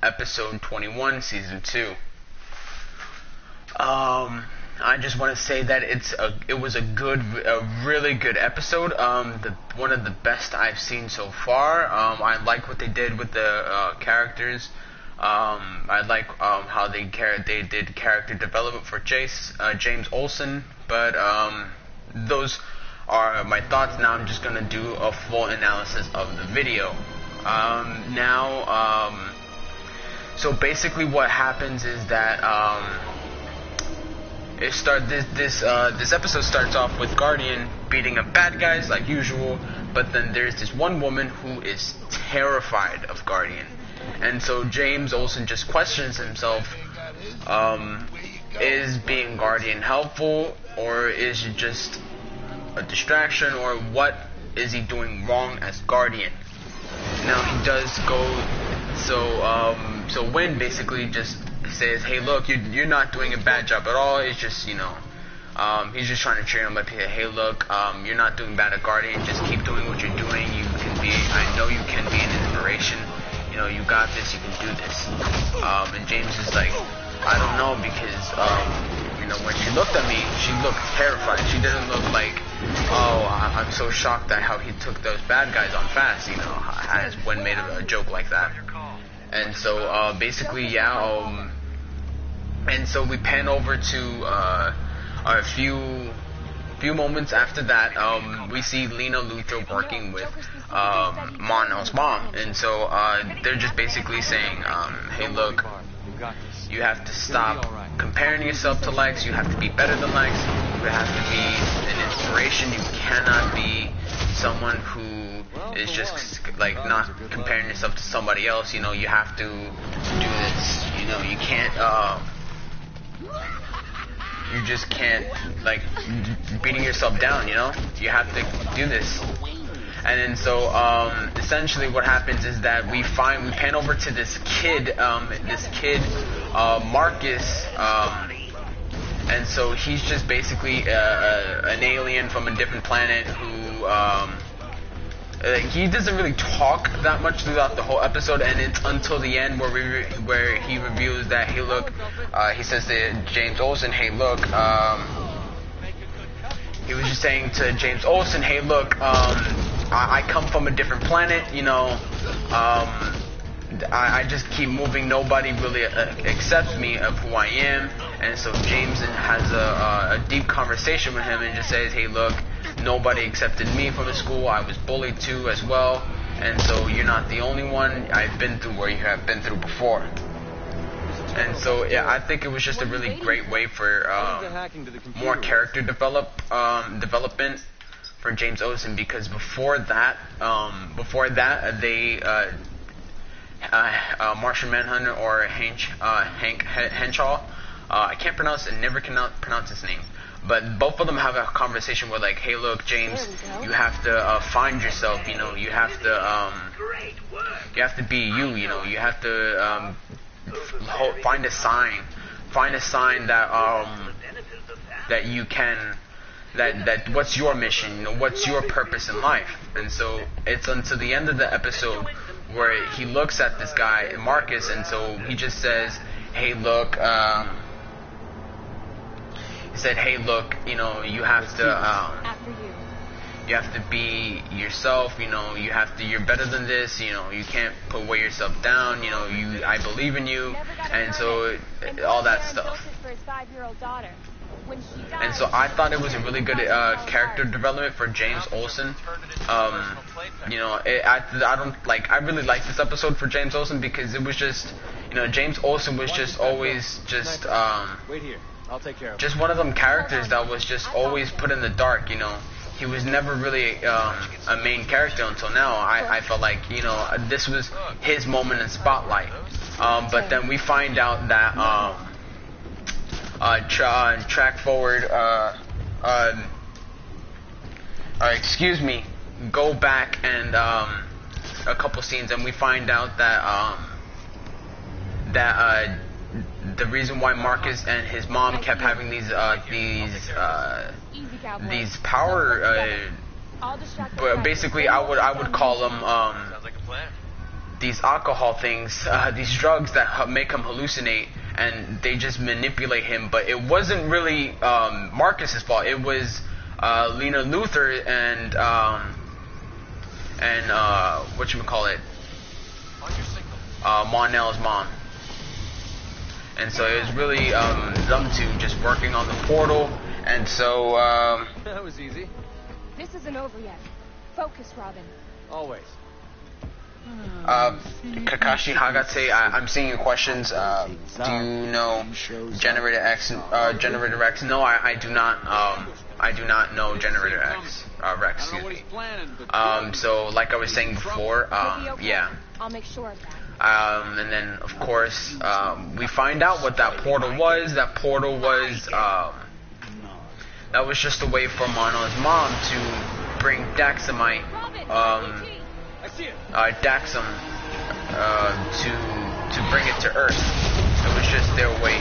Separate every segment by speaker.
Speaker 1: episode 21, season 2. I just want to say that it was a really good episode. One of the best I've seen so far. I like what they did with the characters. I like how they did character development for James Olsen. But those are my thoughts. Now I'm just gonna do a full analysis of the video. So basically, what happens is that this episode starts off with Guardian beating up bad guys like usual, but then there's this one woman who is terrified of Guardian, and so James Olsen just questions himself: is being Guardian helpful, or is it just a distraction, or what is he doing wrong as Guardian? Now he does go. So Wynn basically just says, hey, look, you're not doing a bad job at all. It's just, he's just trying to cheer him up here. Hey, look, you're not doing bad at Guardian. Just keep doing what you're doing. I know you can be an inspiration. You got this. You can do this. And James is like, I don't know, because, when she looked at me, she looked terrified. She didn't look like, I'm so shocked at how he took those bad guys on fast, as Wynn made a joke like that. And so, basically, and so we pan over to a few moments after that. We see Lena Luthor working with Mon-El's mom, and so they're just basically saying, hey, look, you have to stop comparing yourself to Lex. You have to be better than Lex. You have to be an inspiration. You cannot be someone who is just like not comparing yourself to somebody else. You have to do this. You can't. You just can't beating yourself down. You have to do this. And then so essentially what happens is that we pan over to this kid, Marcus, and so he's just basically an alien from a different planet who he doesn't really talk that much throughout the whole episode, and it's until the end where he reveals that, hey, look, he says to James Olsen, hey, look, he was just saying to James Olsen, hey, look, I come from a different planet, I just keep moving. Nobody really accepts me of who I am. And so James has a deep conversation with him and just says, hey, look, nobody accepted me from the school. I was bullied too as well. And so you're not the only one. I've been through where you have been through before. And so, yeah, I think it was just a really great way for more character development for James Olsen, because before that, they Martian Manhunter or Hank Henshaw, I can't pronounce it, never cannot pronounce his name, but both of them have a conversation where, like, hey, look, James, you have to find yourself. You have to be you. You have to find a sign that you can. That what's your mission, what's your purpose in life. And so it's until the end of the episode where he looks at this guy, Marcus, and so he just says, hey, look, he said, hey, look, you have to be yourself, you're better than this, you can't weigh yourself down, I believe in you, and so all that stuff. And so I thought it was a really good character development for James Olsen. I really like this episode for James Olsen, because it was just, James Olsen was just always just just one of them characters that was just always put in the dark. He was never really a main character until now. I felt like, this was his moment in spotlight. But then we find out that track forward, go back and a couple scenes, and we find out that the reason why Marcus and his mom kept having these power, but basically I would call them these alcohol things, these drugs that make him hallucinate, and they just manipulate him. But it wasn't really Marcus's fault. It was Lena Luthor and whatchamacallit, Mon-El's mom. And so it was really them two just working on the portal. And so
Speaker 2: that was easy.
Speaker 3: This isn't over yet. Focus, Robin.
Speaker 2: Always.
Speaker 1: Kakashi Hagate, I'm seeing your questions. Do you know Generator X? Generator X? No, I do not. I do not know Generator X. Rex, excuse me. So, like I was saying before, yeah.
Speaker 3: I'll make sure of that.
Speaker 1: And then, of course, we find out what that portal was. That portal was, that was just a way for Mono's mom to bring Daxamite, Daxam, to bring it to Earth. It was just their way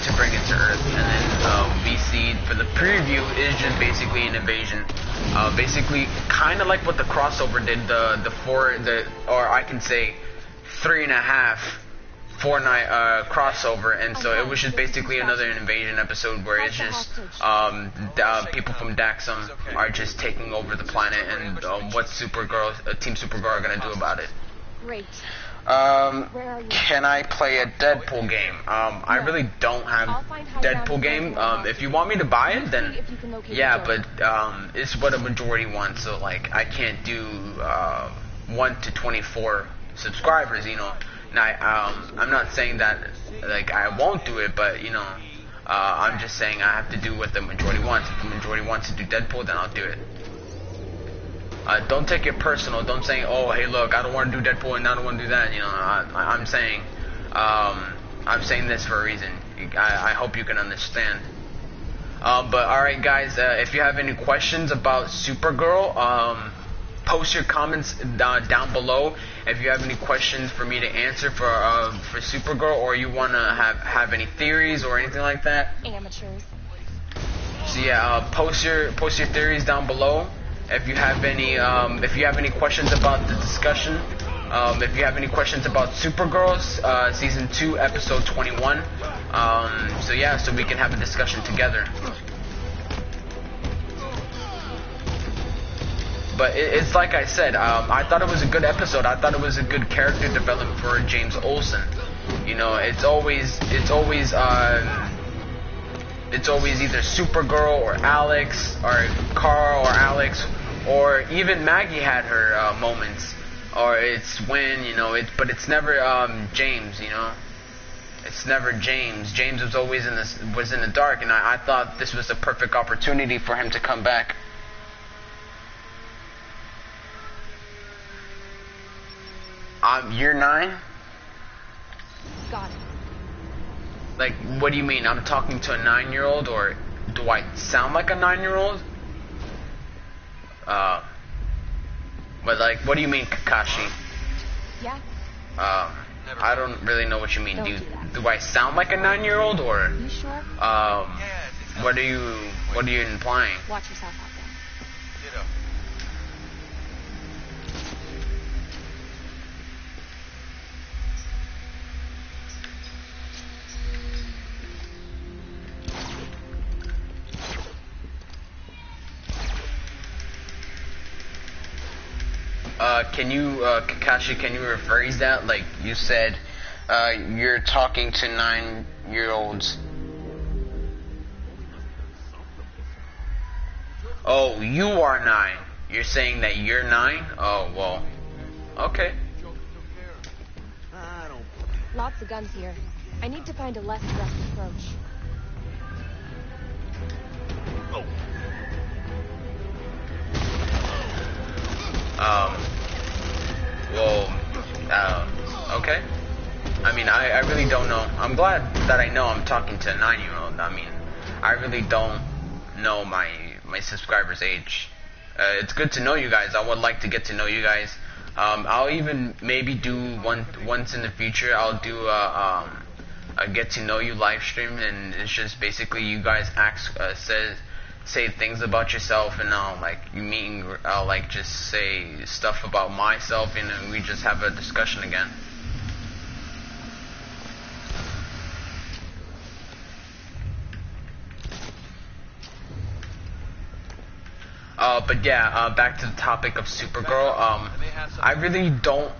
Speaker 1: to bring it to Earth. And then we see for the preview is just basically an invasion. Basically, kind of like what the crossover did. Or I can say 3.5 4-night crossover, and so it was just basically another invasion episode where it's just people from Daxam are just taking over the planet, and what's Team Supergirl are gonna do about it.
Speaker 3: Great.
Speaker 1: Can I play a Deadpool game? I really don't have Deadpool game. If you want me to buy it, then yeah, but it's what a majority wants, so like I can't do 1 to 24 subscribers, you know. Now, I'm not saying that like I won't do it, but you know, I'm just saying I have to do what the majority wants. If the majority wants to do Deadpool, then I'll do it. Don't take it personal. Don't say, oh, hey, look, I don't want to do Deadpool and I don't want to do that. You know, I'm saying this for a reason. I hope you can understand. But all right, guys, if you have any questions about Supergirl, post your comments down below. If you have any questions for me to answer for Supergirl, or you want to have any theories or anything like that.
Speaker 3: Amateurs.
Speaker 1: So yeah, post your theories down below. If you have any questions about the discussion, if you have any questions about Supergirl season 2 episode 21, so yeah, so we can have a discussion together. But it's like I said, I thought it was a good episode. I thought it was a good character development for James Olsen. You know, it's always either Supergirl or Alex or Carl or Alex, or even Maggie had her moments, or it's when, you know, but it's never James, you know. It's never James. James was always in the dark, and I thought this was the perfect opportunity for him to come back. Year 9?
Speaker 3: Got it.
Speaker 1: Like, what do you mean? I'm talking to a 9-year-old, or do I sound like a 9-year-old? But like, what do you mean, Kakashi?
Speaker 3: Yeah.
Speaker 1: I don't really know what you mean. Do I sound like a 9-year-old, or?
Speaker 3: You sure?
Speaker 1: What are you implying?
Speaker 3: Watch yourself out there.
Speaker 2: Ditto.
Speaker 1: Can you, Kakashi, can you rephrase that? Like, you said, you're talking to 9-year-olds. Oh, you are 9. You're saying that you're 9? Oh, well. Okay.
Speaker 3: Lots of guns here. I need to find a less direct approach. Okay. I mean, I really don't know. I'm glad that I know I'm talking to a 9-year-old. I mean, I really don't know my subscribers' age. It's good to know you guys. I would like to get to know you guys. I'll even maybe do once in the future. I'll do a get to know you live stream, and it's just basically you guys say things about yourself, and I'll like I'll like just say stuff about myself, and we just have a discussion again. But yeah, back to the topic of Supergirl. I really don't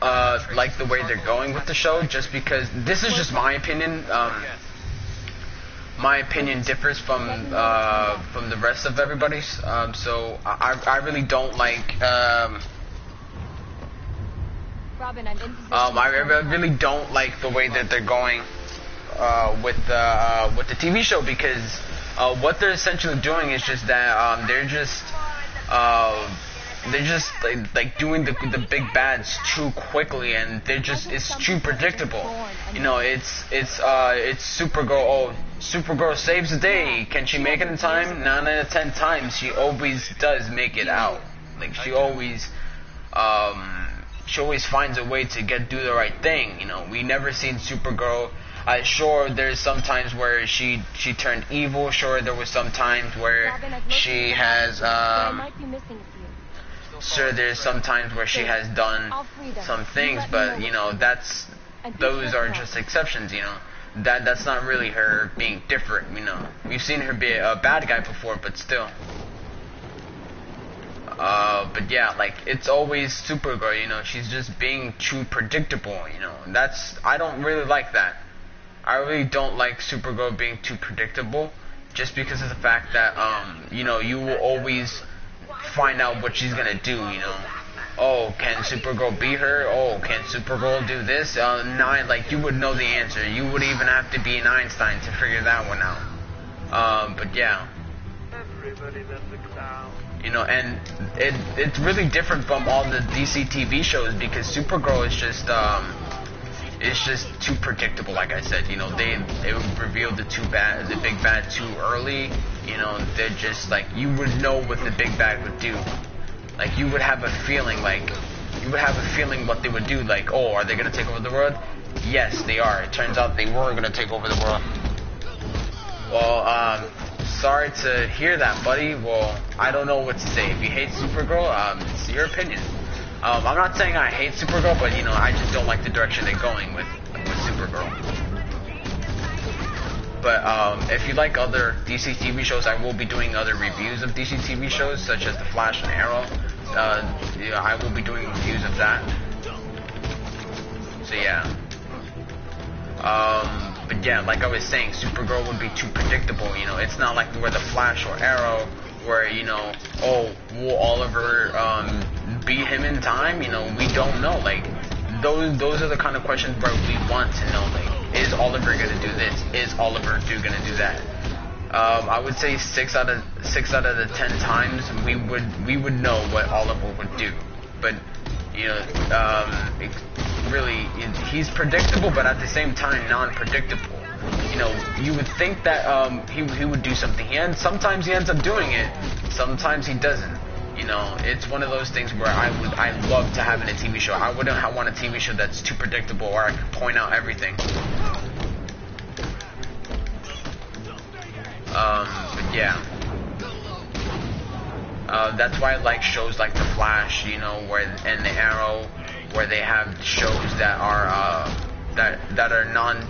Speaker 3: like the way they're going with the show, just because this is just my opinion. My opinion differs from the rest of everybody's. So I really don't like.
Speaker 4: Robin, I'm in
Speaker 3: I really don't like the way that they're going with the TV show, because what they're essentially doing is just that they're just like doing the big bads too quickly, and it's too predictable. You know, it's Supergirl. Oh, Supergirl saves the day. Can she make it in time? 9 out of 10 times she always does make it out. Like she always finds a way to do the right thing. You know, we never seen Supergirl. Sure, there's some times where she turned evil. Sure, there was some times where she has sure, there's some times where she has done some things, but you know, those are just exceptions. You know, that's not really her being different. You know, we've seen her be a bad guy before, but still. But yeah, like, it's always Supergirl. You know, she's just being too predictable. You know, I don't really like that. I really don't like Supergirl being too predictable, just because of the fact that, you know, you will always find out what she's gonna do, you know. Oh, can Supergirl beat her? Oh, can Supergirl do this? Like, you would know the answer. You would even have to be an Einstein to figure that one out. But yeah. You know, and it's really different from all the DC TV shows, because Supergirl is just, it's just too predictable. Like I said, you know, they revealed the big bad too early. You know, they're just like, you would know what the big bad would do. Like, you would have a feeling, what they would do. Like, oh, are they gonna take over the world? Yes, they are. It turns out they were gonna take over the world. Well, sorry to hear that, buddy. Well, I don't know what to say. If you hate Supergirl, it's your opinion. I'm not saying I hate Supergirl, but, you know, I just don't like the direction they're going with Supergirl. But if you like other DC TV shows, I will be doing other reviews of DC TV shows, such as The Flash and Arrow. Yeah, I will be doing reviews of that. So yeah. But yeah, like I was saying, Supergirl would be too predictable. You know, it's not like where The Flash or Arrow, where, you know, oh, will Oliver beat him in time? You know, we don't know. Like, those are the kind of questions where we want to know. Like, is Oliver gonna do this? Is Oliver gonna do that? I would say 6 out of the 10 times we would know what Oliver would do. But, you know, really, he's predictable, but at the same time non-predictable. You know, you would think that he would do something. Sometimes he ends up doing it. Sometimes he doesn't. You know, it's one of those things where I love to have in a TV show. I wouldn't want a TV show that's too predictable, where I could point out everything. But yeah. That's why I like shows like The Flash, you know, and the Arrow, where they have shows that are that are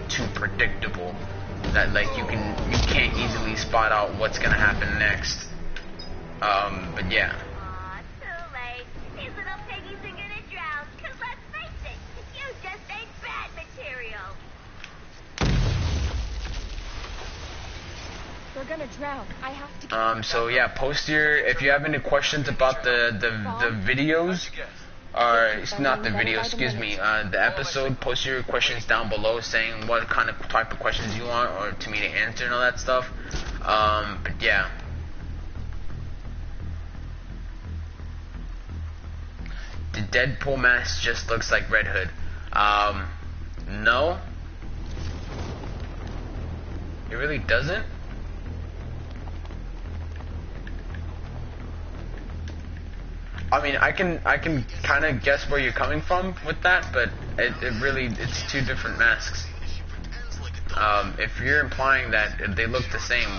Speaker 3: too predictable, that like you can't easily spot out what's gonna happen next. But yeah.
Speaker 4: Aw, too late. These little piggies are gonna drown, 'cause let's face it, you just ain't bad material. They're gonna drown. I have to
Speaker 3: So yeah, post if you have any questions about the videos, or it's not the video, excuse me, the episode, post your questions down below, saying what kind of type of questions you want, or to me to answer and all that stuff. But yeah. The Deadpool mask just looks like Red Hood. No. It really doesn't. I mean, I can kind of guess where you're coming from with that, but it's two different masks. If you're implying that they look the same,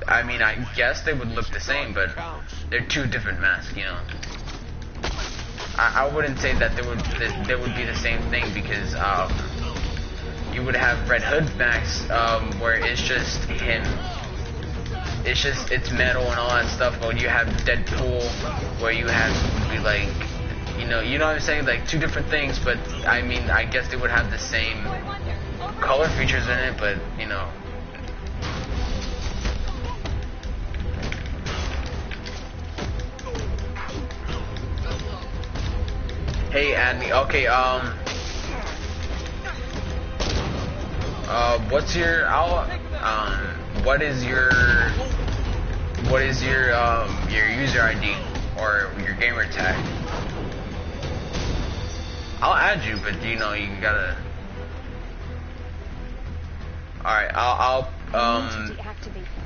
Speaker 1: I mean, I guess they would look the same, but they're two different masks, you know. I wouldn't say that they would be the same thing, because you would have Red Hood masks where it's just him. It's metal and all that stuff. But you have Deadpool where you have be like, you know what I'm saying, like two different things. But I mean, I guess they would have the same color features in it, but you know. Hey, Adney. Okay, what's your, what is your user ID or your gamer tag? I'll add you, but you know, you gotta. Alright,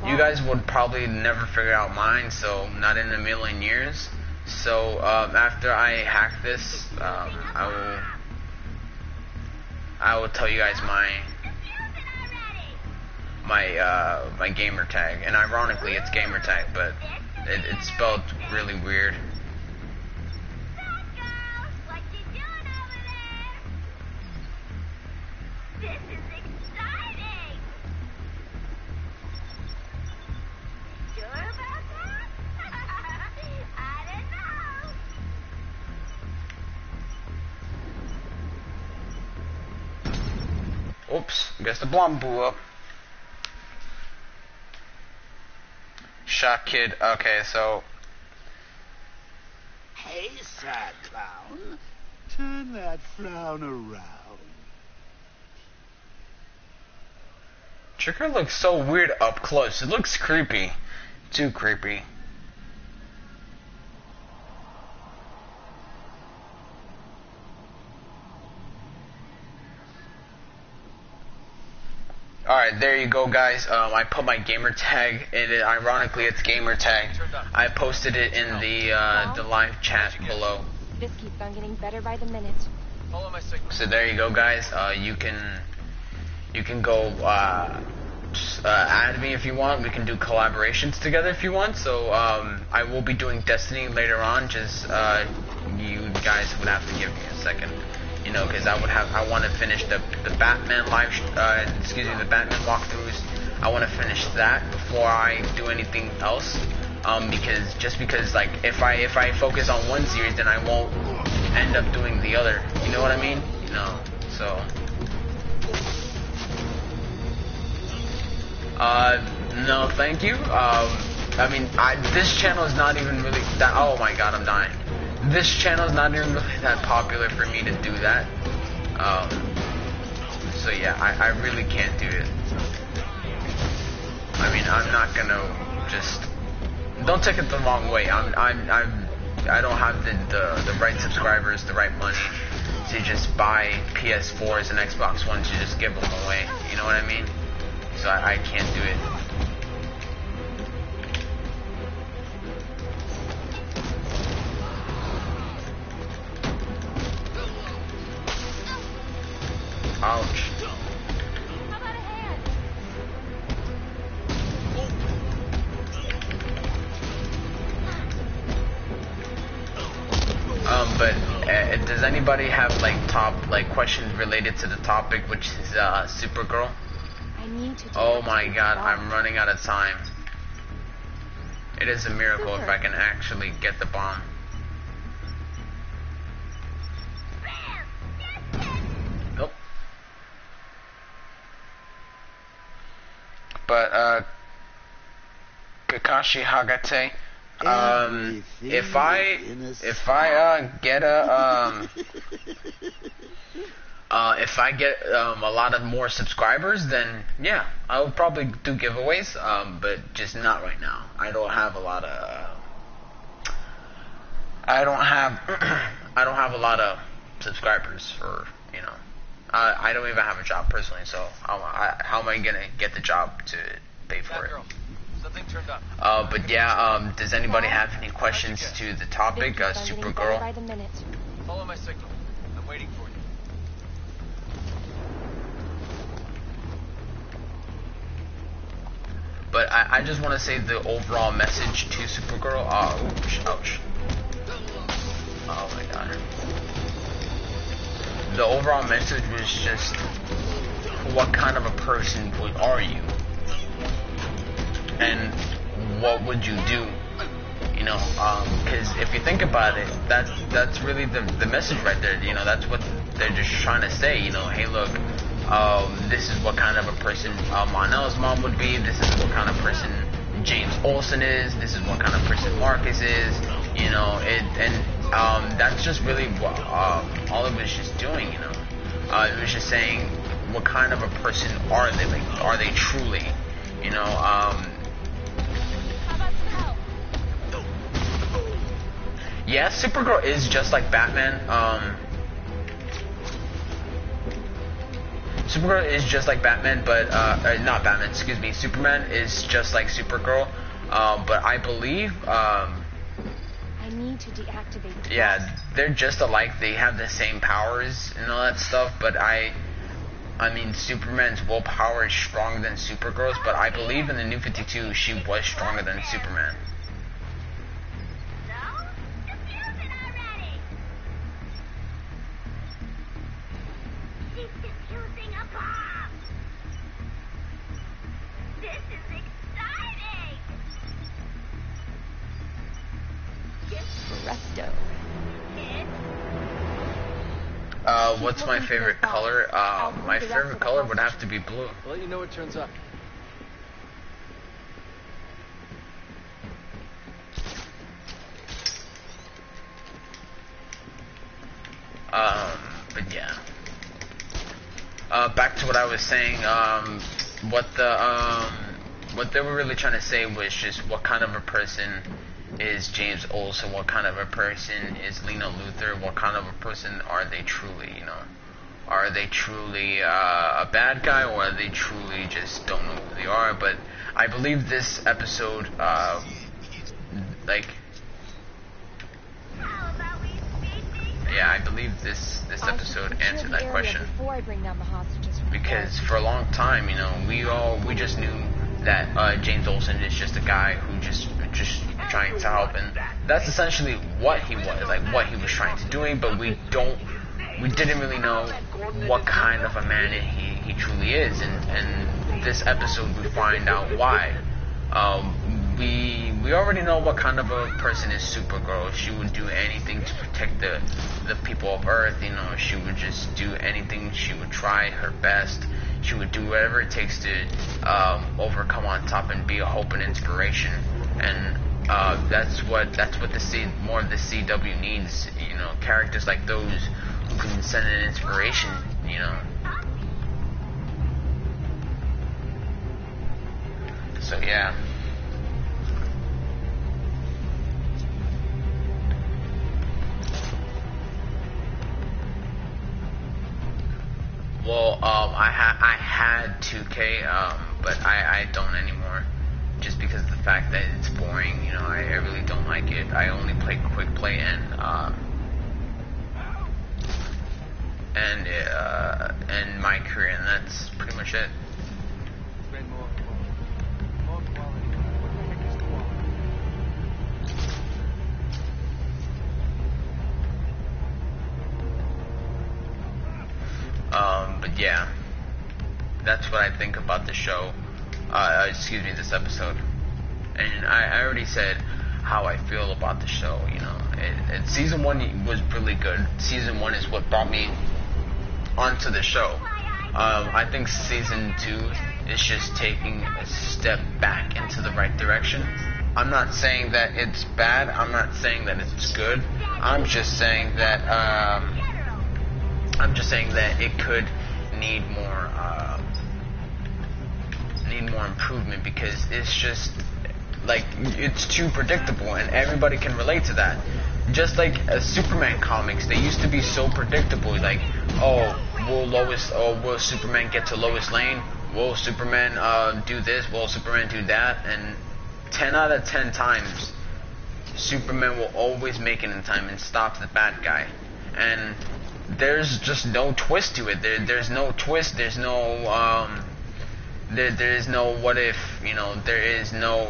Speaker 1: you guys would probably never figure out mine, so not in a million years. So, after I hack this, I will tell you guys my gamer tag, and ironically it's gamer tag, but it's spelled really weird.
Speaker 4: What you doing over there? This is exciting. Sure about that? I don't know.
Speaker 1: Oops, guess the bomb blew up. Shot Kid, okay, so...
Speaker 5: Hey, sad clown. Turn that frown around.
Speaker 1: Trigger looks so weird up close. It looks creepy. Too creepy. Alright, there you go, guys. I put my gamer tag in it. Ironically, it's gamer tag. I posted it in the live chat below.
Speaker 6: This keeps on getting better by the minute.
Speaker 2: Follow my signal.
Speaker 1: So there you go, guys. You can go add me if you want. We can do collaborations together if you want. So I will be doing Destiny later on. Just you guys would have to give me a second. You know, because I want to finish the Batman the Batman walkthroughs. I want to finish that before I do anything else. Because like if I focus on one series, then I won't end up doing the other. You know what I mean? You know. So. No, thank you. I mean, this channel is not even really that. Oh my God, I'm dying. This channel is not even really that popular for me to do that. So yeah, I really can't do it. I mean, I'm not gonna just. Don't take it the wrong way. I don't have the right subscribers, the right money to just buy PS4s and Xbox Ones to just give them away. You know what I mean? So I can't do it. Ouch.
Speaker 6: How about a hand?
Speaker 1: But does anybody have like questions related to the topic, which is Supergirl?
Speaker 6: I need to do
Speaker 1: Oh
Speaker 6: it
Speaker 1: my
Speaker 6: to
Speaker 1: God,
Speaker 6: resolve.
Speaker 1: I'm running out of time. It is a miracle if I can actually get the bomb. Nope. But Kakashi Hagate, if I get a lot of more subscribers, then yeah, I would probably do giveaways, but just not right now. I don't have a lot of I don't have a lot of subscribers for, you know, I don't even have a job personally, so how am I gonna get the job to pay for it?
Speaker 2: Something turned up.
Speaker 1: But yeah, does anybody have any questions to the topic,
Speaker 6: This keeps on getting better by
Speaker 1: Supergirl?
Speaker 6: the minute.
Speaker 2: Follow my signal. I'm waiting for you.
Speaker 1: But
Speaker 3: but I just want to say the overall message to Supergirl. Ouch. Oh my god. The overall message was just, what kind of a person are you? And what would you do? You know, because if you think about it, that's really the message right there. You know, that's what they're just trying to say. You know, hey, look, this is what kind of a person Mon-El's mom would be. This is what kind of person James Olsen is. This is what kind of person Marcus is. You know, that's just really what all of it's just doing. You know, it was just saying, what kind of a person are they? Like, are they truly? You know, yeah, Supergirl is just like Batman. Supergirl is just like Batman, but not Batman. Excuse me. Superman is just like Supergirl. But I believe.
Speaker 6: I need to deactivate.
Speaker 3: Yeah, they're just alike. They have the same powers and all that stuff. But I mean, Superman's willpower is stronger than Supergirl's. But I believe in the New 52, she was stronger than Superman. What's my favorite color? My favorite color would have to be blue.
Speaker 2: I'll let you know what turns up.
Speaker 3: But yeah. Back to what I was saying. What they were really trying to say was just, what kind of a person is James Olsen? What kind of a person is Lena Luthor? What kind of a person are they truly? You know, are they truly a bad guy, or are they truly just don't know who they are? But I believe this episode, yeah, I believe this episode answered that question. Because for a long time, you know, we just knew that James Olsen is just a guy who just trying to help, and that's essentially what he was, like what he was trying to do. But we didn't really know what kind of a man he truly is, and this episode we find out why. We already know what kind of a person is Supergirl. She would do anything to protect the people of Earth. You know, she would just do anything. She would try her best. She would do whatever it takes to overcome on top and be a hope and inspiration. And that's what more of the CW needs. You know, characters like those who can send an inspiration. You know. So yeah. Well, I had 2K, but I don't anymore, just because of the fact that it's boring. You know, I really don't like it. I only play quick play and my career, and that's pretty much it. But yeah, that's what I think about the show, excuse me, this episode. And I already said how I feel about the show. You know, season 1 was really good. Season 1 is what brought me onto the show. I think season 2 is just taking a step back into the right direction. I'm not saying that it's bad. I'm not saying that it's good. I'm just saying that it could need more improvement, because it's just like, it's too predictable, and everybody can relate to that. Just like Superman comics, they used to be so predictable. Like, will Superman get to Lois Lane? Will Superman do this? Will Superman do that? And 10 out of 10 times, Superman will always make it in time and stop the bad guy. And there's just no twist to it. There's no twist. There's no there is no what if, there is no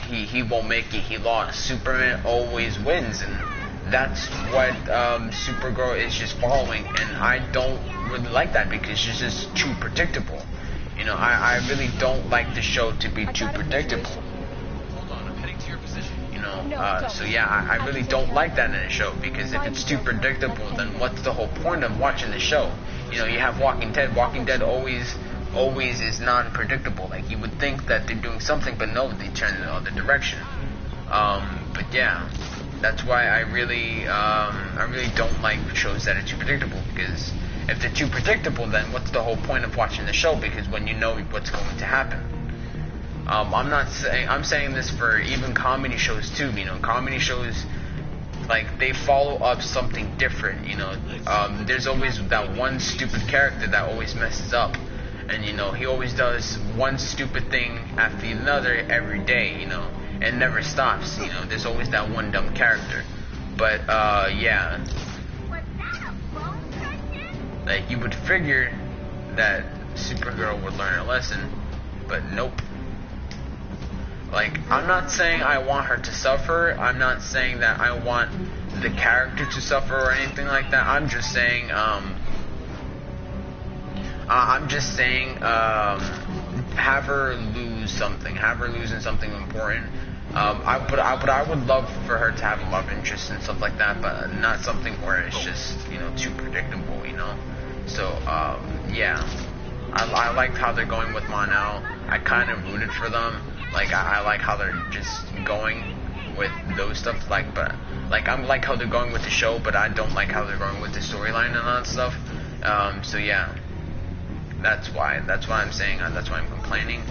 Speaker 3: he won't make it, he lost. Superman always wins, and that's what Supergirl is just following, and I don't really like that because it's just too predictable. I really don't like the show to be too predictable.
Speaker 2: Hold on, I'm heading to your position.
Speaker 3: So yeah, I really don't like that in a show, because if it's too predictable, then what's the whole point of watching the show? You have Walking Dead. Walking Dead always is non-predictable. Like, you would think that they're doing something, but no, they turn in the other direction. But yeah, that's why I really don't like shows that are too predictable, because if they're too predictable, then what's the whole point of watching the show? Because when you know what's going to happen. I'm saying this for even comedy shows too. Comedy shows, like, they follow up something different. There's always that one stupid character that always messes up, and he always does one stupid thing after another every day. And never stops. There's always that one dumb character. But yeah,
Speaker 4: Was that a bone crusher?
Speaker 3: like, you would figure that Supergirl would learn a lesson, but nope. Like, I'm not saying I want her to suffer. I'm not saying that I want the character to suffer or anything like that. I'm just saying, have her lose something. Have her lose in something important. I would love for her to have a love interest and stuff like that, but not something where it's just, too predictable, So, yeah. I liked how they're going with Mon-El. I kind of rooted for them. Like, I like how they're just going with those stuff. Like, but, like, I like how they're going with the show, but I don't like how they're going with the storyline and all that stuff. So yeah. That's why I'm saying, that's why I'm complaining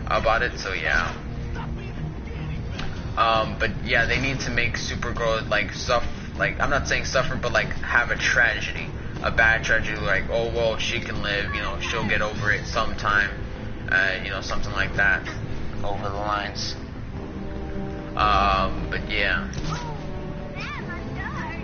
Speaker 3: about it, so yeah. But yeah, they need to make Supergirl, like, I'm not saying suffer, but, like, have a tragedy. A bad tragedy, like, oh, well, she can live, she'll get over it sometime, something like that, over the lines. But yeah.
Speaker 4: That must have hurt.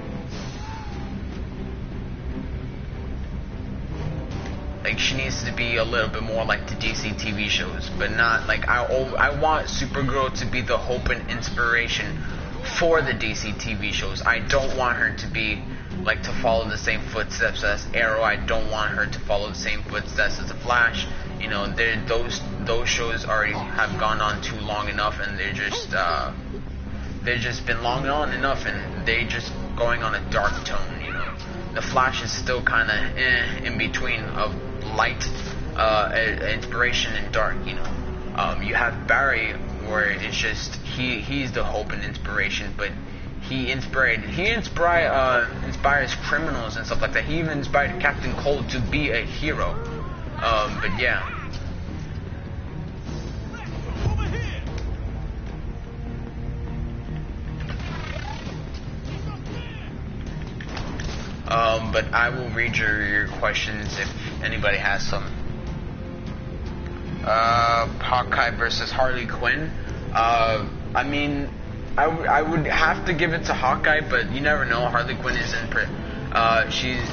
Speaker 3: Like, she needs to be a little bit more like the DC TV shows, but not, like, I want Supergirl to be the hope and inspiration for the DC TV shows. I don't want her to be, like, to follow the same footsteps as Arrow. I don't want her to follow the same footsteps as the Flash. Those shows already have gone on too long enough, and they've just been long on enough, and they just going on a dark tone. The Flash is still kind of in between of light, inspiration, and dark. You have Barry, where it's just he's the hope and inspiration, but he inspires criminals and stuff like that. He even inspired Captain Cold to be a hero. But yeah. But I will read your questions if anybody has some. Hawkeye versus Harley Quinn. I mean, I would have to give it to Hawkeye, but you never know. Harley Quinn isn't.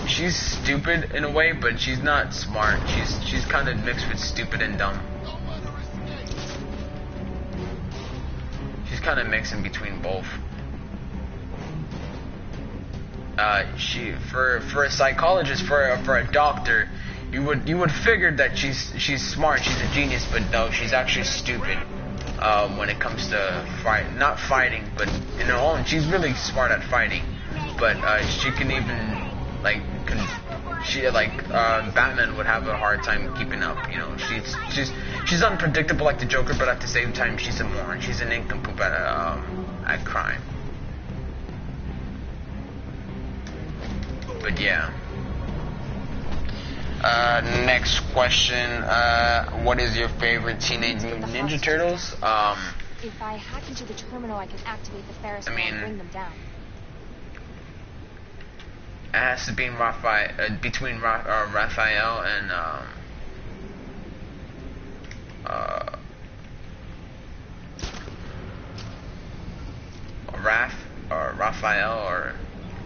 Speaker 3: She's stupid in a way, but she's not smart. She's kind of mixed with stupid and dumb. She's kind of mixed in between both. For a psychologist, for a doctor, you would figure that she's smart, she's a genius, but no, she's actually stupid. When it comes to not fighting, but in her own, she's really smart at fighting. But she can even Batman would have a hard time keeping up. She's unpredictable like the Joker, but at the same time, she's a moron. She's an nincompoop at crime. But yeah. Next question. What is your favorite Teenage Mutant Ninja Turtles?
Speaker 6: If I hack into the terminal, I can activate the Ferris wheel and bring them down.
Speaker 3: It has to be between Raphael and Raphael, or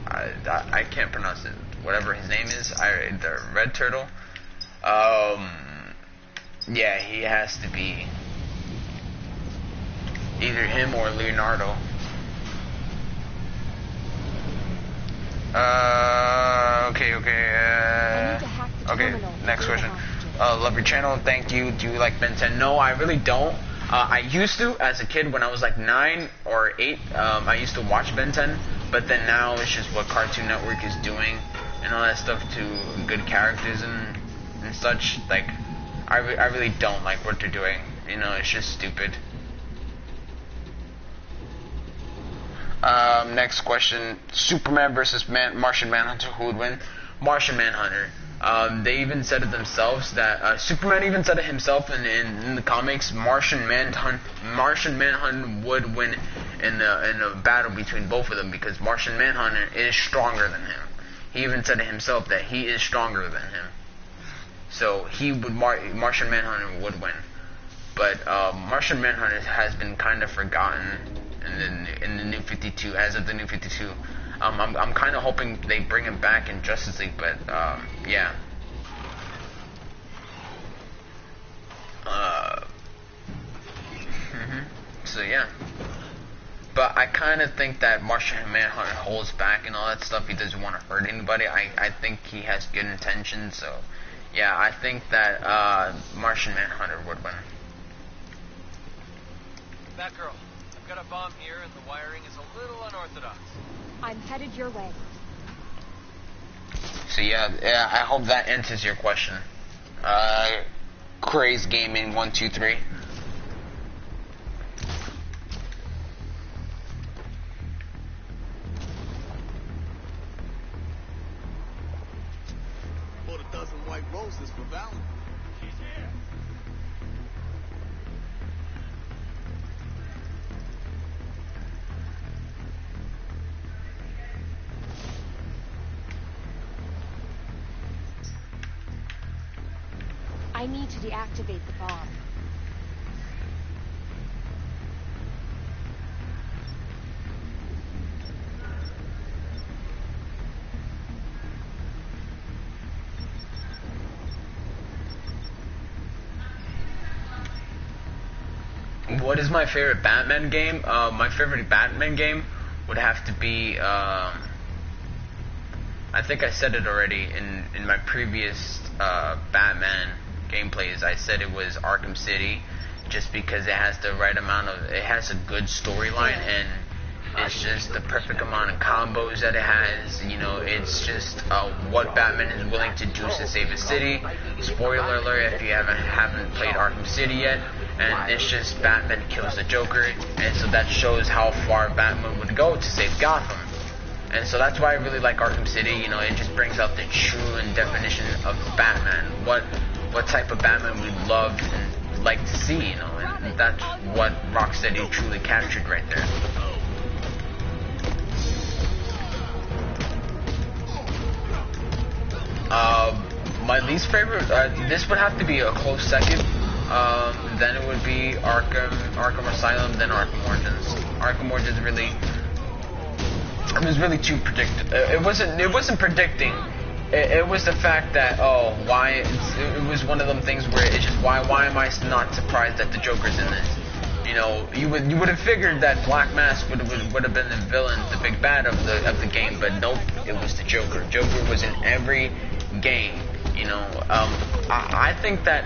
Speaker 3: I can't pronounce it. Whatever his name is, the Red Turtle. Yeah, he has to be either him or Leonardo. Okay.
Speaker 6: I need to hack the
Speaker 3: Okay,
Speaker 6: terminal
Speaker 3: next
Speaker 6: before the
Speaker 3: question.
Speaker 6: hostages.
Speaker 3: Love your channel. Thank you. Do you like Ben 10? No, I really don't. I used to as a kid when I was like 9 or 8. I used to watch Ben 10, but then now it's just what Cartoon Network is doing and all that stuff to good characters and such. Like, I really don't like what they're doing. You know, it's just stupid. Next question. Superman versus Martian Manhunter, who would win? Martian Manhunter. They even said it themselves that Superman even said it himself in the comics. Martian Manhunter would win in a battle between both of them because Martian Manhunter is stronger than him. He even said it himself that he is stronger than him. So he would Martian Manhunter would win. But Martian Manhunter has been kind of forgotten in the New 52, as of the New 52. I'm kind of hoping they bring him back in Justice League, but yeah. So yeah. But I kind of think that Martian Manhunter holds back and all that stuff. He doesn't want to hurt anybody. I think he has good intentions, so yeah, I think that Martian Manhunter would win.
Speaker 2: Batgirl, I've got a bomb here and the wiring is a little unorthodox.
Speaker 6: I'm headed your way.
Speaker 3: So yeah, I hope that answers your question. Craze Gaming 123.
Speaker 5: Bought a dozen white roses for Valentine. She's here.
Speaker 6: I need to deactivate the bomb.
Speaker 3: What is my favorite Batman game? My favorite Batman game would have to be, I think I said it already in my previous Batman gameplays. I said it was Arkham City, just because it has the right amount of, it has a good storyline, and it's just the perfect amount of combos that it has. You know, it's just what Batman is willing to do to save a city. Spoiler alert if you haven't played Arkham City yet. And it's just Batman kills the Joker, and so that shows how far Batman would go to save Gotham. And so that's why I really like Arkham City. You know, it just brings out the true and definition of Batman. What type of Batman we love and like to see, you know, and that's what Rocksteady truly captured right there. My least favorite, this would have to be a close second. Then it would be Arkham Asylum, then Arkham Origins. Arkham Origins really, it was really too predictive. It wasn't predicting. It was the fact that, oh, why, it was one of them things where it's just, why am I not surprised that the Joker's in this? You know, you would have figured that Black Mask would have been the villain, the big bad of the game, but nope, it was the Joker. Joker was in every game. You know, I think that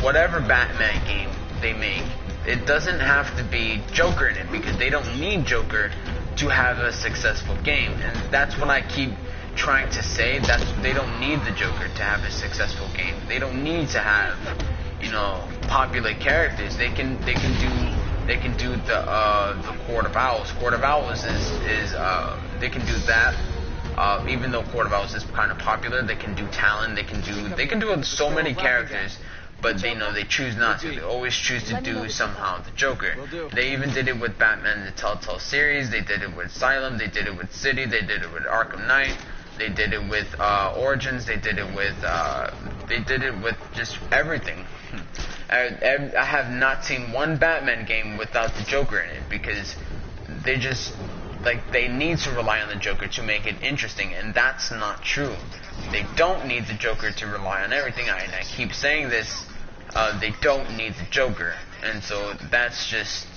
Speaker 3: whatever Batman game they make, it doesn't have to be Joker in it, because they don't need Joker to have a successful game. And that's what I keep trying to say, that they don't need the Joker to have a successful game. They don't need to have, you know, popular characters. They can do the Court of Owls. Court of Owls is they can do that. Even though Court of Owls is kind of popular, they can do Talon, they can do so many characters, but they choose not to. They always choose to do somehow the Joker. They even did it with Batman the Telltale series, they did it with Asylum, they did it with City, they did it with Arkham Knight, they did it with Origins, they did it with just everything. I have not seen one Batman game without the Joker in it, because they just, like, they need to rely on the Joker to make it interesting, and that's not true. They don't need the Joker to rely on everything. I keep saying this they don't need the Joker, and so that's just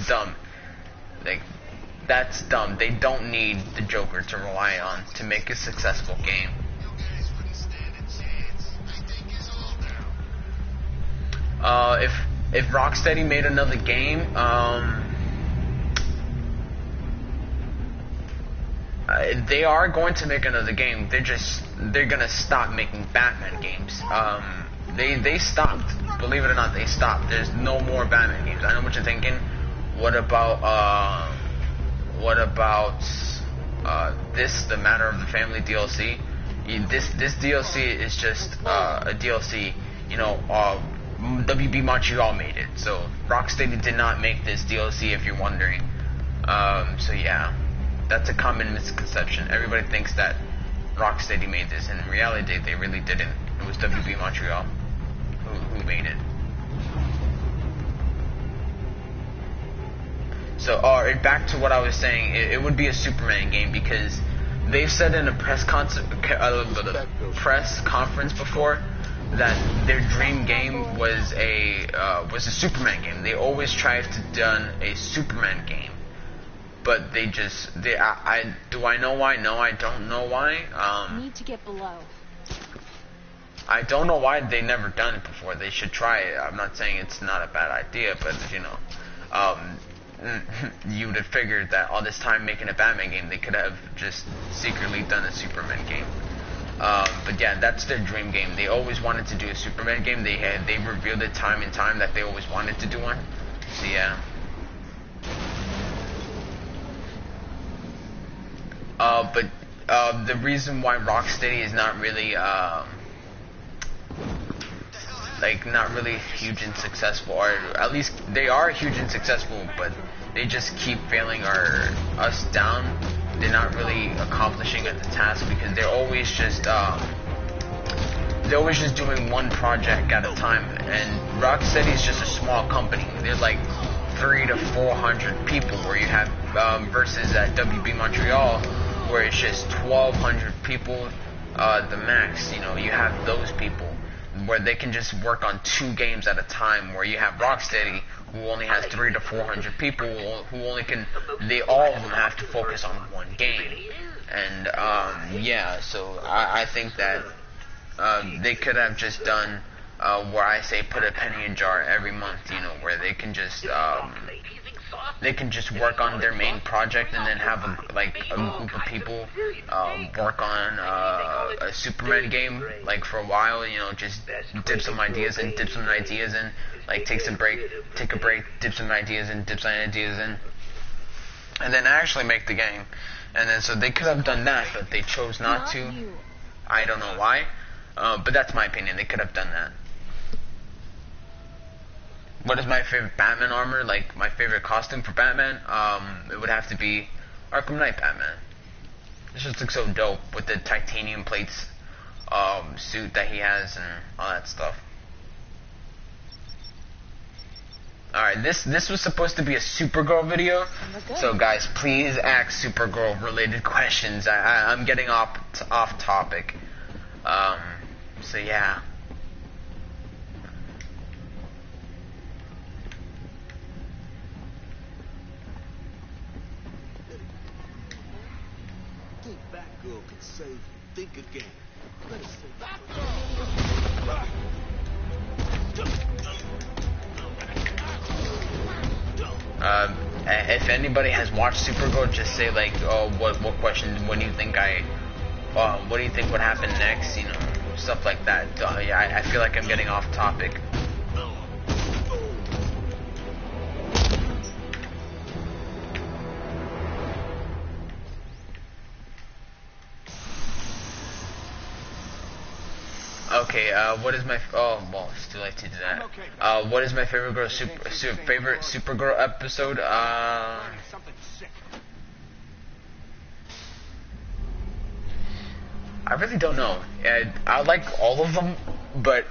Speaker 3: dumb. Like, that's dumb. They don't need the Joker to rely on to make a successful game. If Rocksteady made another game, they are going to make another game. They're gonna stop making Batman games. They stopped. Believe it or not, they stopped. There's no more Batman games. I know what you're thinking. What about this, the Matter of the Family DLC? This DLC is just a DLC. You know, WB Montreal made it. So Rocksteady did not make this DLC, if you're wondering. So yeah, that's a common misconception. Everybody thinks that Rocksteady made this. In reality, they really didn't. It was WB Montreal who made it. So, back to what I was saying, it would be a Superman game because they've said in a press conference before that their dream game was a Superman game. They always tried to done a Superman game, but do I know why? No, I don't know why.
Speaker 6: Need to get below.
Speaker 3: I don't know why they never done it before. They should try it. I'm not saying it's not a bad idea, but you know, you would have figured that all this time making a Batman game, they could have just secretly done a Superman game. But yeah, that's their dream game. They always wanted to do a Superman game. They revealed it time and time that they always wanted to do one. So yeah. But the reason why Rocksteady is not really not really huge and successful, or at least they are huge and successful, but they just keep failing us down. They're not really accomplishing at the task because they're always just doing one project at a time. And Rocksteady is just a small company. They're like 300 to 400 people, where you have versus at WB Montreal, where it's just 1,200 people, the max. You know, you have those people where they can just work on 2 games at a time, where you have Rocksteady, who only has 300 to 400 people, they all of them have to focus on one game. And yeah, so I think that they could have just done where I say put a penny in jar every month, you know, where they can just work on their main project and then have a group of people work on a Superman game, like, for a while, you know, just dip some ideas in, like take a break, dip some ideas in, and then actually make the game. And then so they could have done that, but they chose not to. I don't know why, but that's my opinion. They could have done that. What is my favorite Batman armor? Like, my favorite costume for Batman? It would have to be Arkham Knight Batman. This just looks so dope with the titanium plates, suit that he has and all that stuff. Alright, this was supposed to be a Supergirl video, so guys, please ask Supergirl related questions. I'm getting off topic. So yeah.
Speaker 5: Think Batgirl can save you. Think again. Let us say
Speaker 3: if anybody has watched Supergirl, just say like, oh, what question? What do you think what do you think would happen next? You know, stuff like that. Yeah, I feel like I'm getting off topic. Okay, what is my well, it's too late to do that. What is my favorite favorite Supergirl episode? I really don't know. I like all of them, but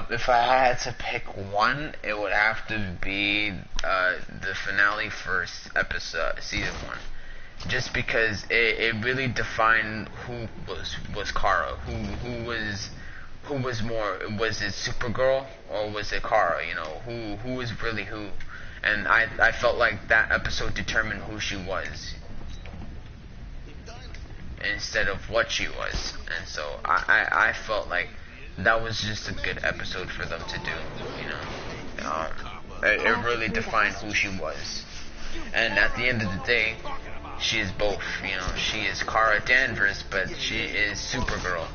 Speaker 3: if I had to pick one, it would have to be the finale for season 1. Just because it really defined who was Kara, who who was more, was it Supergirl or was it Kara? You know, who was really who? And I felt like that episode determined who she was instead of what she was. And so I felt like that was just a good episode for them to do, you know. It really defined who she was. And at the end of the day, she is both, you know. She is Kara Danvers, but she is Supergirl.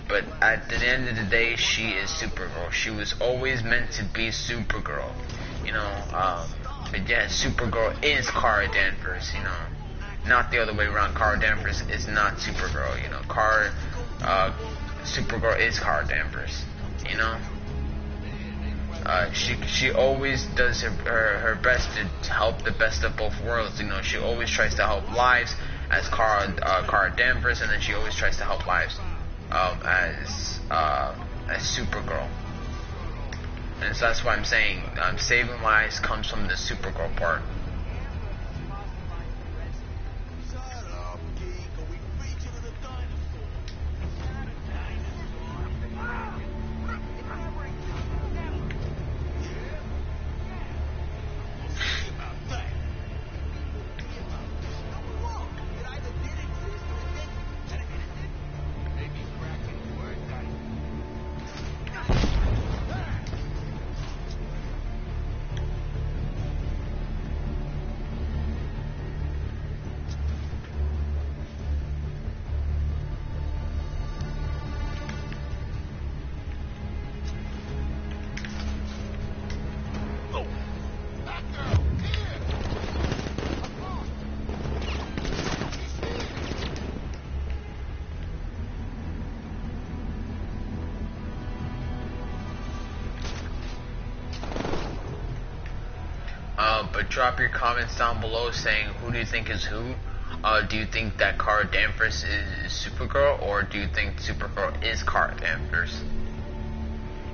Speaker 3: But at the end of the day, she is Supergirl. She was always meant to be Supergirl, you know. But yeah, Supergirl is Kara Danvers, you know. Not the other way around. Kara Danvers is not Supergirl, you know. Supergirl is Kara Danvers, you know. She always does her best to help the best of both worlds, you know. She always tries to help lives as Kara Danvers, and then she always tries to help lives as Supergirl. And so that's why I'm saying saving lives comes from the Supergirl part. But drop your comments down below saying who do you think is who. Do you think that Kara Danvers is Supergirl, or do you think Supergirl is Kara Danvers?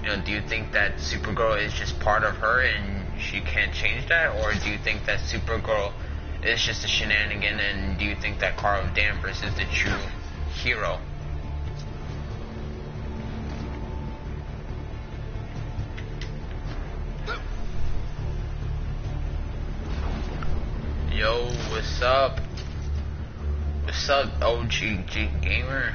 Speaker 3: You know, do you think that Supergirl is just part of her and she can't change that, or do you think that Supergirl is just a shenanigan, and do you think that Kara Danvers is the true hero? Yo, what's up? What's up, OGG Gamer?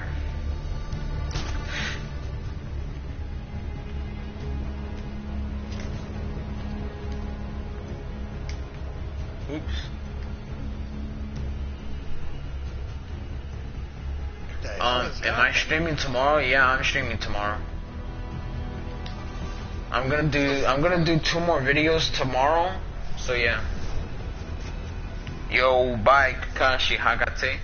Speaker 3: Oops. Am I streaming tomorrow? Yeah, I'm streaming tomorrow. I'm gonna do 2 more videos tomorrow. So yeah. Yo, bye, Kakashi Hagate.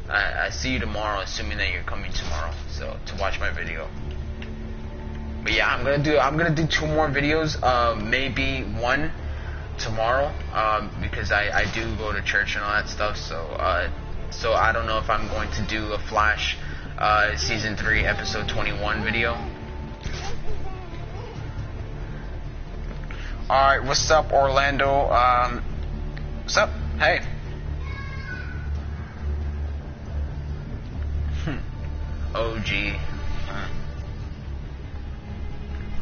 Speaker 3: I see you tomorrow, assuming that you're coming tomorrow, so to watch my video. But yeah, I'm gonna do 2 more videos. Maybe 1 tomorrow, because I do go to church and all that stuff. So I don't know if I'm going to do a Flash season 3 episode 21 video. All right, what's up, Orlando? What's up? Hey. OG.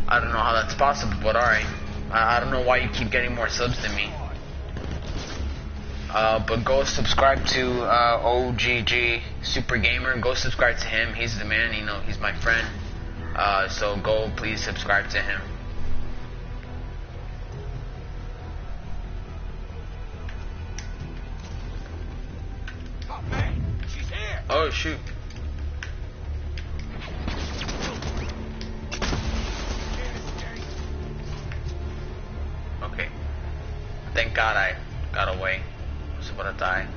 Speaker 3: I don't know how that's possible, but alright. I don't know why you keep getting more subs than me. But go subscribe to OGG Super Gamer. Go subscribe to him. He's the man, you know, he's my friend. So go please subscribe to him. Oh shoot. Okay. Thank God I got away. I was about to die.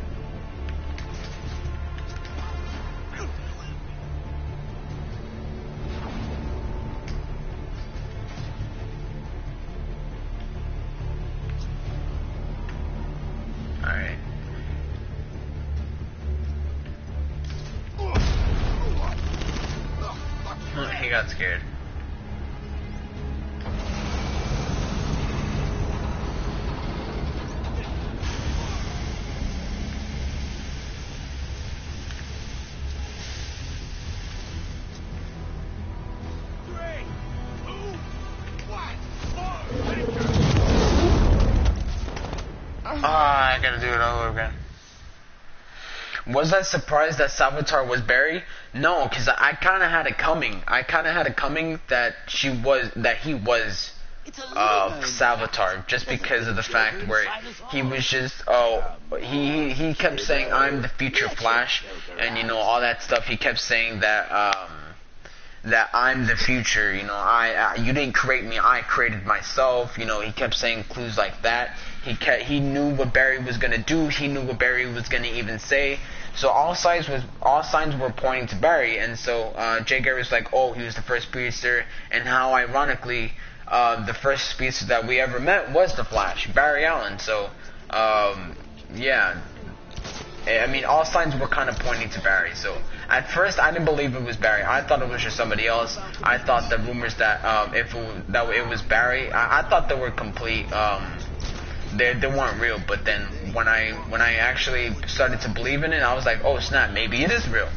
Speaker 3: Alright. He got scared. I gotta do it all over again. Was I surprised that Salvatore was Barry? No, because I kind of had it coming. I kind of had it coming that he was Salvatore, just because of the fact where he was just he kept saying I'm the future Flash, and you know all that stuff. He kept saying that that I'm the future. You know, you didn't create me, I created myself. You know, he kept saying clues like that. He knew what Barry was gonna do. He knew what Barry was gonna even say. So all signs were pointing to Barry, and so Jay Garrick was like, oh, he was the first speedster, and how ironically, the first speedster that we ever met was the Flash, Barry Allen. So yeah, I mean, all signs were kind of pointing to Barry. So at first, I didn't believe it was Barry. I thought it was just somebody else. I thought the rumors that it was Barry, I thought they were complete. They weren't real. But then when I actually started to believe in it, I was like, oh snap, maybe it is real.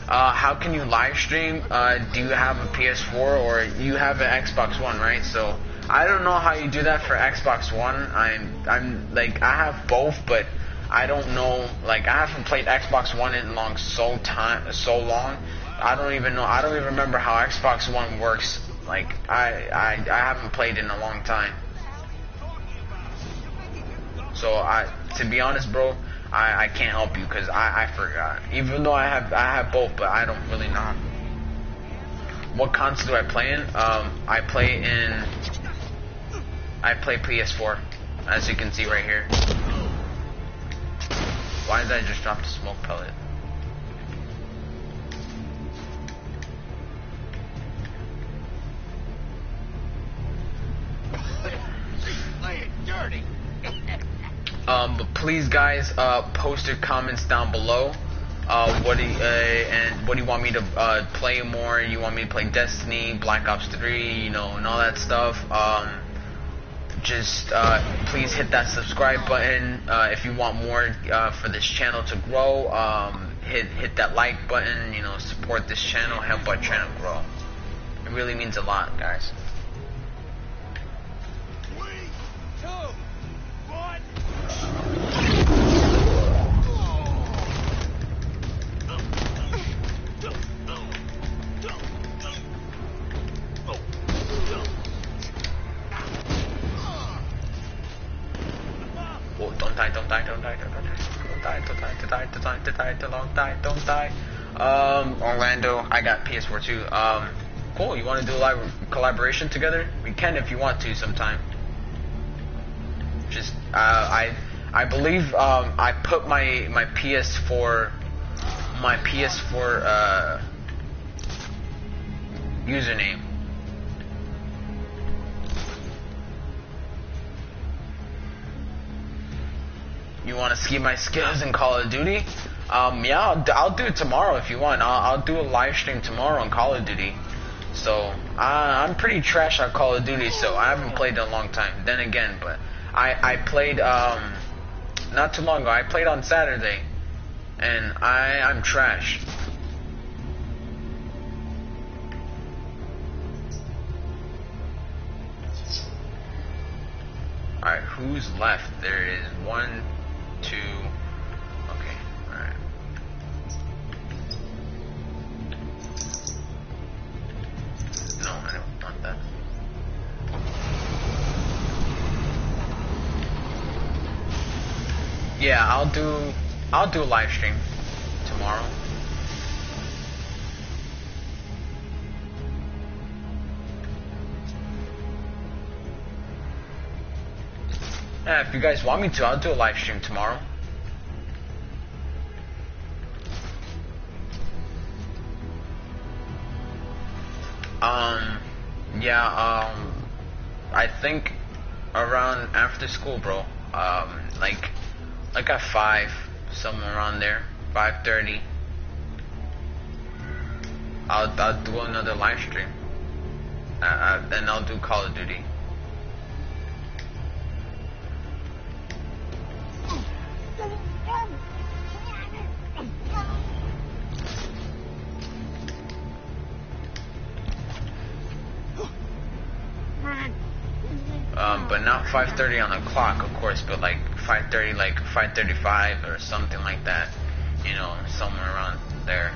Speaker 3: How can you live stream? Do you have a PS4 or you have an Xbox One, right? So I don't know how you do that for Xbox One. I'm like, I have both, but I don't know. Like, I haven't played Xbox One in so long. I don't even know. I don't even remember how Xbox One works. Like, I haven't played in a long time. So to be honest, bro, I can't help you because I forgot. Even though I have both, but I don't really know. What console do I play in? I play PS4, as you can see right here. Why did I just drop the smoke pellet? But please, guys, post your comments down below. What do you want me to play more? You want me to play Destiny, Black Ops 3, you know, and all that stuff? Just please hit that subscribe button if you want more for this channel to grow. Hit that like button. You know, support this channel, help our channel grow. It really means a lot, guys.
Speaker 5: 3, 2, 1.
Speaker 3: Oh, don't die. Orlando, I got PS4 too. Cool, you want to do a live collaboration together? We can if you want to sometime. Just, I believe, I put my PS4 username. You want to see my skills in Call of Duty? Yeah, I'll do it tomorrow if you want. I'll do a live stream tomorrow on Call of Duty. So, I'm pretty trash on Call of Duty, so I haven't played in a long time. Then again, but I played, not too long ago. I played on Saturday, and I'm trash. Alright, who's left? There is 1, 2. Okay, alright. No, I don't want that. Yeah, I'll do a live stream tomorrow. Yeah, if you guys want me to, I'll do a live stream tomorrow. Yeah, I think around after school, bro. Like at 5, somewhere around there, 5:30. I'll do another live stream, and I'll do Call of Duty. But not 5:30 on the clock, of course, but like 5:30, like 5:35 or something like that. You know, somewhere around there.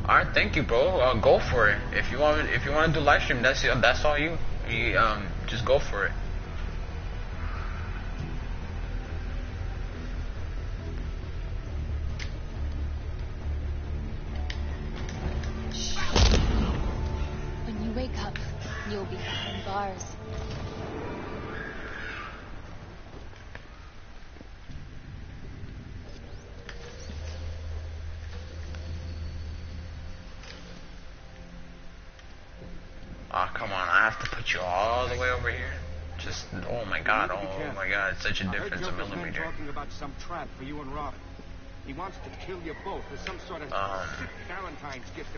Speaker 3: Alright, thank you, bro. Go for it. If you want to do live stream, that's all you. Just go for it.
Speaker 6: When you wake up, you'll be behind bars.
Speaker 3: Oh, come on, I have to put you all the way over here. Just, oh my god, it's such a difference, a millimeter.
Speaker 7: Talking about some trap for you and Robin. He wants to kill you both with some sort of Valentine's gift.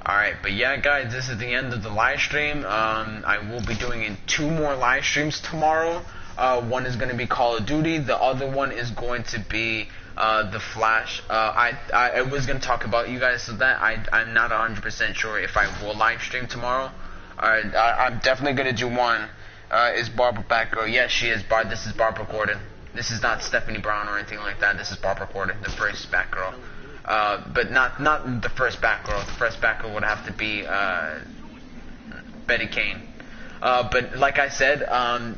Speaker 3: Alright, but yeah, guys, this is the end of the live stream. I will be doing 2 more live streams tomorrow. One is going to be Call of Duty. The other one is going to be The Flash. I was going to talk about you guys, so that I'm not 100% sure if I will live stream tomorrow. I'm definitely going to do one. Is Barbara Batgirl? Yes, she is. This is Barbara Gordon. This is not Stephanie Brown or anything like that. This is Barbara Gordon, the first Batgirl. But not the first Batgirl. The first Batgirl would have to be Betty Kane. But like I said, I'm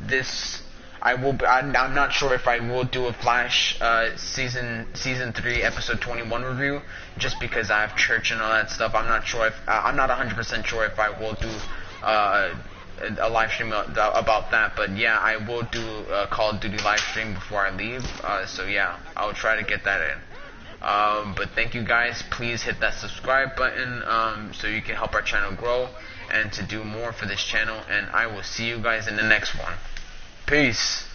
Speaker 3: not sure if I will do a Flash season 3 episode 21 review, just because I have church and all that stuff. I'm not sure if I'm not 100% sure if I will do a live stream about that. But yeah, I will do a Call of Duty live stream before I leave. So yeah, I'll try to get that in. But thank you guys. Please hit that subscribe button so you can help our channel grow and to do more for this channel. And I will see you guys in the next one. Peace.